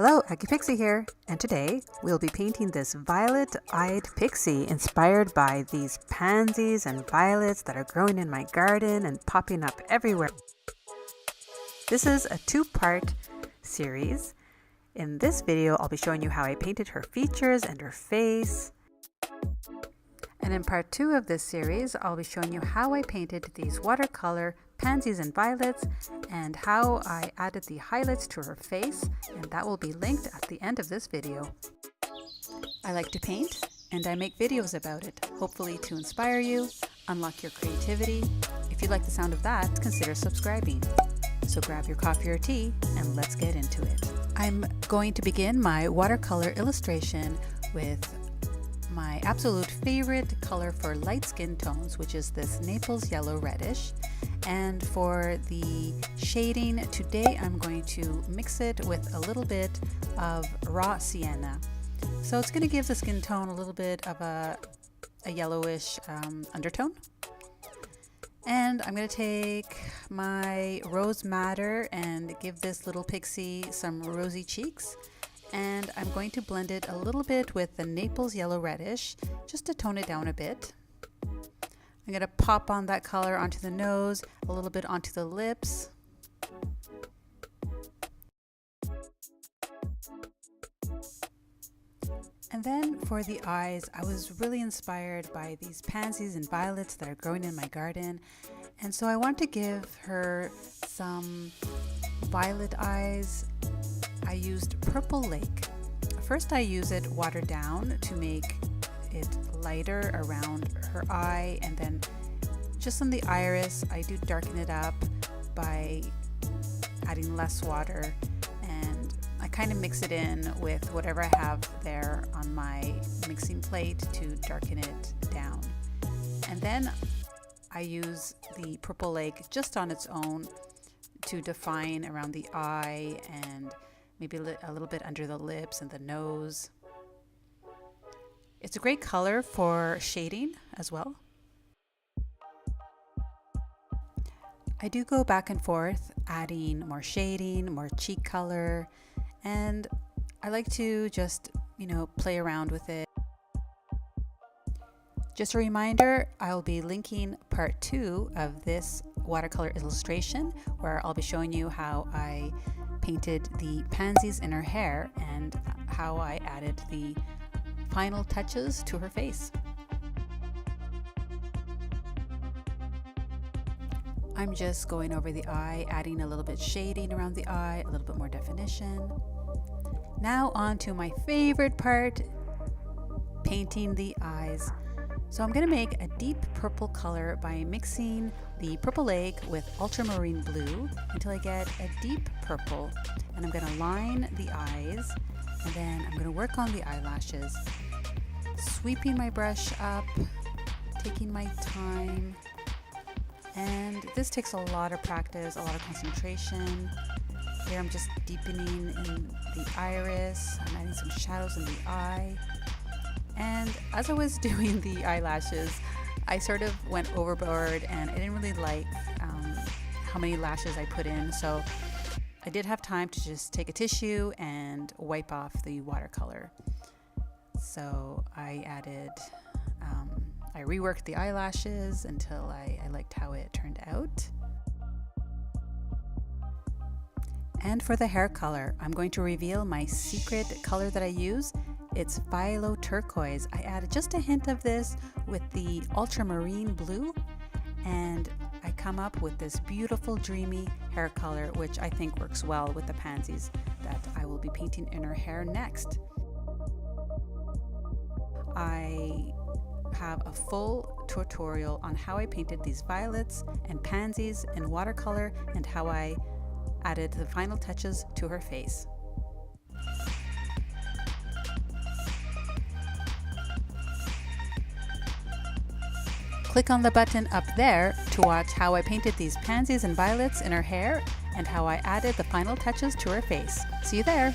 Hello, Aggie Pixie here, and today we'll be painting this violet-eyed pixie inspired by these pansies and violets that are growing in my garden and popping up everywhere. This is a two-part series. In this video, I'll be showing you how I painted her features and her face. And in part 2 of this series, I'll be showing you how I painted these watercolor pansies and violets and how I added the highlights to her face, and that will be linked at the end of this video. I like to paint and I make videos about it, hopefully to inspire you, unlock your creativity. If you like the sound of that, consider subscribing. So grab your coffee or tea and let's get into it. I'm going to begin my watercolor illustration with my absolute favorite color for light skin tones, which is this Naples yellow reddish. And for the shading today, I'm going to mix it with a little bit of raw sienna. So it's going to give the skin tone a little bit of a yellowish undertone. And I'm going to take my rose madder and give this little pixie some rosy cheeks. And I'm going to blend it a little bit with the Naples yellow reddish just to tone it down a bit. I'm going to pop on that color onto the nose, a little bit onto the lips. And then for the eyes, I was really inspired by these pansies and violets that are growing in my garden. And so I want to give her some violet eyes. I used Purple Lake. First I use it watered down to make it lighter around her eye, and then just on the iris I do darken it up by adding less water, and I kind of mix it in with whatever I have there on my mixing plate to darken it down. And then I use the Purple Lake just on its own to define around the eye and maybe a little bit under the lips and the nose. It's a great color for shading as well. I do go back and forth, adding more shading, more cheek color, and I like to just, play around with it. Just a reminder, I'll be linking part 2 of this watercolor illustration, where I'll be showing you how I painted the pansies in her hair and how I added the final touches to her face. I'm just going over the eye, adding a little bit shading around the eye, a little bit more definition. Now on to my favorite part, painting the eyes. So I'm going to make a deep purple color by mixing the Purple Lake with ultramarine blue until I get a deep purple. And I'm going to line the eyes, and then I'm going to work on the eyelashes, sweeping my brush up, taking my time. And this takes a lot of practice, a lot of concentration. Here I'm just deepening in the iris. I'm adding some shadows in the eye. And as I was doing the eyelashes, I sort of went overboard and I didn't really like how many lashes I put in. So I did have time to just take a tissue and wipe off the watercolor. So I added, I reworked the eyelashes until I liked how it turned out. And for the hair color, I'm going to reveal my secret color that I use. It's Phthalo Turquoise. I added just a hint of this with the ultramarine blue, and I come up with this beautiful dreamy hair color, which I think works well with the pansies that I will be painting in her hair next. I have a full tutorial on how I painted these violets and pansies in watercolor and how I added the final touches to her face. Click on the button up there to watch how I painted these pansies and violets in her hair and how I added the final touches to her face. See you there!